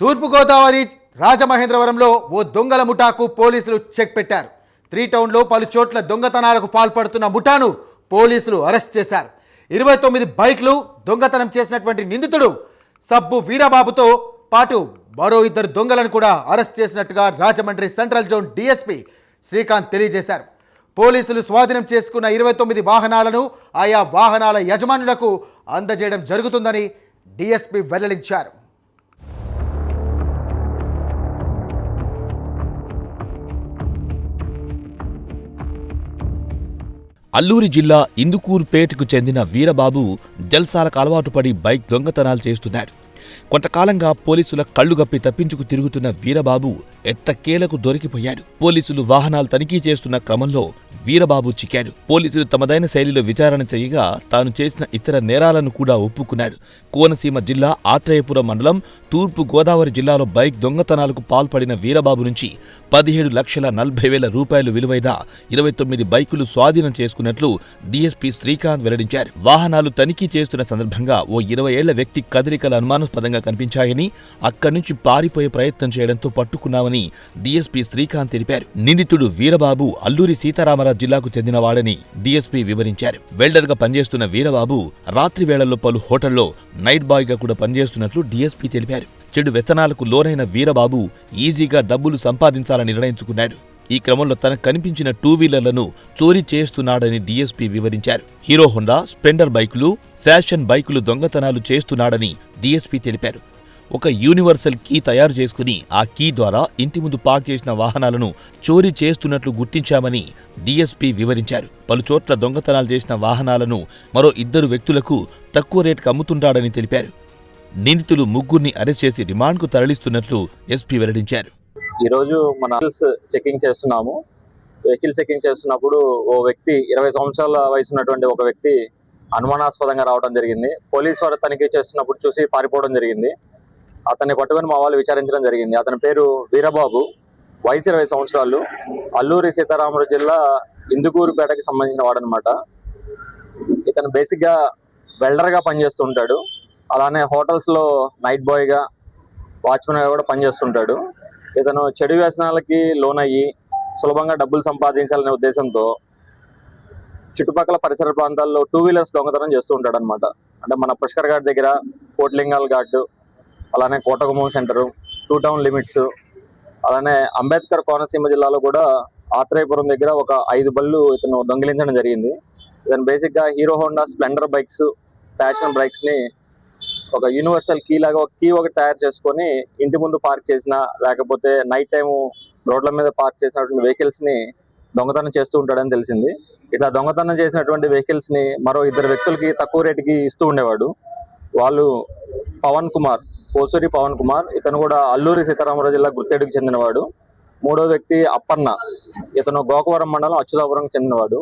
తూర్పుగోదావరి రాజమహేంద్రవరంలో ఓ దొంగల ముఠాకు పోలీసులు చెక్ పెట్టారు. 3 టౌన్లో పలు చోట్ల దొంగతనాలకు పాల్పడుతున్న ముఠాను పోలీసులు అరెస్ట్ చేశారు. 29 బైక్లు దొంగతనం చేసినటువంటి నిందితుడు సబ్బు వీరబాబుతో పాటు మరో 2 దొంగలను కూడా అరెస్ట్ చేసినట్టుగా Rajahmundry central zone DSP Srikanth తెలియజేశారు. పోలీసులు స్వాధీనం చేసుకున్న 29 వాహనాలను ఆయా వాహనాల యజమానులకు అందజేయడం జరుగుతుందని డీఎస్పీ వెల్లడించారు. అల్లూరి జిల్లా ఇందుకూరుపేటకు చెందిన వీరబాబు జల్సాలకు అలవాటు పడి బైక్ దొంగతనాలు చేస్తున్నాడు. కొంతకాలంగా పోలీసుల కళ్లుగప్పి తప్పించుకు తిరుగుతున్న వీరబాబు ఎట్టకేలకు దొరికిపోయాడు. పోలీసులు వాహనాలు తనిఖీ చేస్తున్న క్రమంలో వీరబాబు చిక్కాడు. పోలీసులు తమదైన శైలిలో విచారణ చేయగా తాను చేసిన ఇతర నేరాలను కూడా ఒప్పుకున్నాడు. కోనసీమ జిల్లా ఆత్రేయపురం మండలం తూర్పు గోదావరి జిల్లాలో బైక్ దొంగతనాలకు పాల్పడిన వీరబాబు నుంచి 17,40,000 రూపాయలు విలువైన 29 బైకులు స్వాధీనం చేసుకున్నట్లు డీఎస్పీ శ్రీకాంత్ వెల్లడించారు. వాహనాలు తనిఖీ చేస్తున్న సందర్భంగా ఓ 20 ఏళ్ల వ్యక్తి కదలికలు అనుమానాస్పదంగా కనిపించాయని, అక్కడి నుంచి పారిపోయే ప్రయత్నం చేయడంతో పట్టుకున్నామని డీఎస్పీ శ్రీకాంత్ తెలిపారు. నిందితుడు వీరబాబు అల్లూరి సీతారామరాజు జిల్లాకు చెందినవాడని డీఎస్పీ వివరించారు. వెల్డర్గా పనిచేస్తున్న వీరబాబు రాత్రి వేళల్లో పలు హోటల్లో నైట్ బాయ్గా కూడా పనిచేస్తున్నట్లు డీఎస్పీ తెలిపారు. చెడు వ్యసనాలకు లోనైన వీరబాబు ఈజీగా డబ్బులు సంపాదించాలని నిర్ణయించుకున్నాడు. ఈ క్రమంలో తనకు కనిపించిన 2 వీలర్లను చోరీ చేస్తున్నాడని డీఎస్పీ వివరించారు. హీరో హోండా, స్ప్లెండర్ బైకులు, ఫ్యాషన్ బైకులు దొంగతనాలు చేస్తున్నాడని డీఎస్పీ తెలిపారు. ఒక యూనివర్సల్ కీ తయారు చేసుకుని ఆ కీ ద్వారా ఇంటి ముందు పార్క్ చేసిన వాహనాలను చోరీ చేస్తున్నట్లు గుర్తించామని డీఎస్పీ వివరించారు. పలుచోట్ల దొంగతనాలు చేసిన వాహనాలను మరో 2 వ్యక్తులకు తక్కువ రేటుకు అమ్ముతుంటాడని తెలిపారు. నిందితులు 3 అరెస్ట్ చేసి రిమాండ్కు తరలిస్తున్నట్లు ఎస్పీ వెల్లడించారు. ఈరోజు మన చెకింగ్ చేస్తున్నాము. వెహికల్ చెకింగ్ చేస్తున్నప్పుడు ఓ వ్యక్తి 20 సంవత్సరాల వయసు ఉన్నటువంటి ఒక వ్యక్తి అనుమానాస్పదంగా రావడం జరిగింది. పోలీసు వారు తనిఖీ చేస్తున్నప్పుడు చూసి పారిపోవడం జరిగింది. అతన్ని పట్టుకొని మా వాళ్ళు విచారించడం జరిగింది. అతని పేరు వీరబాబు, వయసు 20 సంవత్సరాలు, అల్లూరి సీతారామరాజు జిల్లా ఇందుకూరుపేటకి సంబంధించిన వాడనమాట. ఇతను బేసిక్గా వెల్డర్గా పనిచేస్తుంటాడు. అలానే హోటల్స్లో నైట్ బాయ్గా, వాచ్మెన్గా కూడా పనిచేస్తుంటాడు. ఇతను చెడు వ్యసనాలకి లోనయ్యి సులభంగా డబ్బులు సంపాదించాలనే ఉద్దేశంతో చుట్టుపక్కల పరిసర ప్రాంతాల్లో 2 వీలర్స్ దొంగతనం చేస్తూ ఉంటాడు అనమాట. అంటే మన పుష్కర్ ఘాట్ దగ్గర, కోట్లింగాల్ ఘాట్, అలానే కోటగుమ్మం సెంటరు, 2 టౌన్ లిమిట్స్, అలానే అంబేద్కర్ కోనసీమ జిల్లాలో కూడా ఆత్రేయపురం దగ్గర ఒక 5 బళ్ళు ఇతను దొంగిలించడం జరిగింది. ఇతను బేసిక్గా Hero Honda, Splendor bikes, fashion బైక్స్ని ఒక యూనివర్సల్ కీ లాగా ఒక కీ ఒకటి తయారు చేసుకొని ఇంటి ముందు పార్క్ చేసిన, లేకపోతే నైట్ టైం రోడ్ల మీద పార్క్ చేసినటువంటి వెహికల్స్ని దొంగతనం చేస్తూ ఉంటాడని తెలిసింది. ఇట్లా దొంగతనం చేసినటువంటి వెహికల్స్ని మరో 2 వ్యక్తులకి తక్కువ రేటుకి ఇస్తూ ఉండేవాడు. వాళ్ళు పవన్ కుమార్, కోసూరి పవన్ కుమార్, ఇతను కూడా అల్లూరి సీతారామరాజు జిల్లా గుర్తేడుకు చెందినవాడు. 3వ వ్యక్తి అప్పన్న, ఇతను గోకవరం మండలం అచ్యుతాపురంకి చెందినవాడు.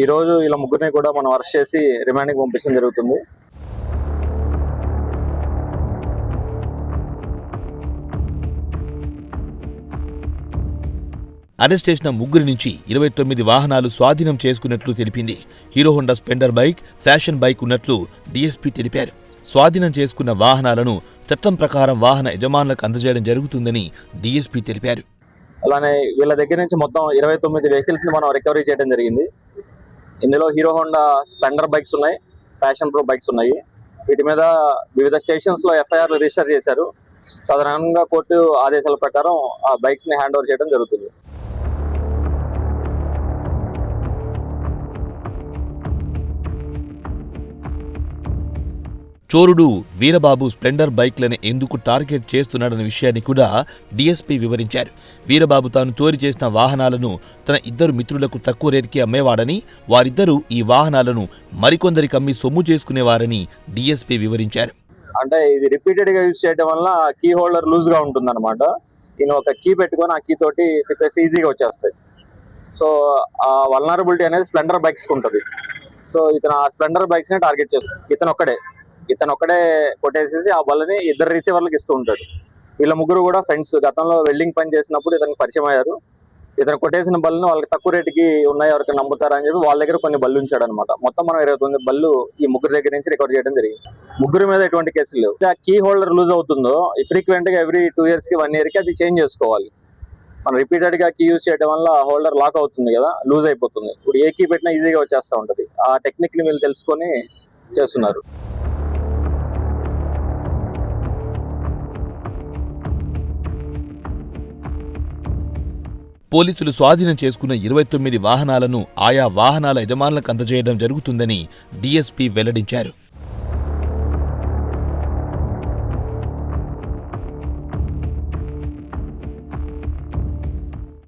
ఈరోజు ఇలా 3 కూడా మనం అరెస్ట్ చేసి రిమాండ్కి పంపించడం జరుగుతుంది. అరెస్ట్ చేసిన 3 నుంచి 29 వాహనాలు స్వాధీనం చేసుకున్నట్లు తెలిపింది. Hero Honda Splendor bike, fashion bike ఉన్నట్లు డీఎస్పీ తెలిపారు. స్వాధీనం చేసుకున్న వాహనాలను చట్టం ప్రకారం వాహన యజమానులకు అందజేయడం జరుగుతుందని డీఎస్పీ తెలిపారు. అలానే వీళ్ళ దగ్గర నుంచి మొత్తం 29 వెహికల్స్ని మనం రికవరీ చేయడం జరిగింది. ఇందులో హీరో హోండా స్ప్లెండర్ బైక్స్ ఉన్నాయి, ఫ్యాషన్ ప్రో బైక్స్ ఉన్నాయి. వీటి మీద వివిధ స్టేషన్స్లో ఎఫ్ఐఆర్ రిజిస్టర్ చేశారు. సాధారణంగా కోర్టు ఆదేశాల ప్రకారం ఆ బైక్స్ని హ్యాండ్ ఓవర్ చేయడం జరుగుతుంది. చోరుడు వీరబాబు స్ప్లెండర్ బైక్లను ఎందుకు టార్గెట్ చేస్తున్నాడన్న విషయాన్ని కూడా డీఎస్పీ వివరించారు. వీరబాబు తాను చోరీ చేసిన వాహనాలను తన 2 మిత్రులకు తక్కువ రేటుకి అమ్మేవాడని, వారిద్దరూ ఈ వాహనాలను మరికొందరికి అమ్మి సొమ్ము చేసుకునేవారని డీఎస్పీ వివరించారు. అంటే ఇది రిపీటెడ్గా యూజ్ చేయడం వల్ల కీ హోల్డర్ లూజ్గా ఉంటుంది అనమాట. ఈయన ఒక కీ పెట్టుకొని ఆ కీ తోటి తిప్పేసి ఈజీగా వచ్చేస్తాయి. సో ఆ వల్నరబిలిటీ అనేది స్ప్లెండర్ బైక్స్కి ఉంటుంది. సో ఇతను ఆ స్ప్లెండర్ బైక్స్ని టార్గెట్ చేస్తాడు. ఇతను ఒక్కడే కొట్టేసేసి ఆ బల్లని 2 రిసీవర్లకు ఇస్తూ ఉంటాడు. వీళ్ళ 3 కూడా ఫ్రెండ్స్. గతంలో వెల్డింగ్ పని చేసినప్పుడు ఇతనికి పరిచయం అయ్యారు. ఇతను కొట్టేసిన బళ్ళను వాళ్ళకి తక్కువ రేటుకి ఉన్నాయి, ఎవరికి నమ్ముతారని చెప్పి వాళ్ళ దగ్గర కొన్ని బళ్ళు ఉంచాడు అనమాట. మొత్తం మనం 29 బళ్ళు ఈ ముగ్గురు దగ్గర నుంచి రికవర్ చేయడం జరిగింది. ముగ్గురు మీద ఎటువంటి కేసులు లేవు. ఆ కీ హోల్డర్ లూజ్ అవుతుందో ఫ్రీక్వెంట్ గా ఎవ్రీ 2 years కి 1 year కి అది చేంజ్ చేసుకోవాలి. మనం రిపీటెడ్ గా కీ యూజ్ చేయడం వల్ల ఆ హోల్డర్ లాక్ అవుతుంది కదా, లూజ్ అయిపోతుంది. ఇప్పుడు ఏ కీ పెట్టినా ఈజీగా వచ్చేస్తూ ఉంటది. ఆ టెక్నిక్ ని వీళ్ళు తెలుసుకొని చేస్తున్నారు. పోలీసులు స్వాధీనం చేసుకున్న 29 వాహనాలను ఆయా వాహనాల యజమానులకు అందజేయడం జరుగుతుందని డీఎస్పీ వెల్లడించారు.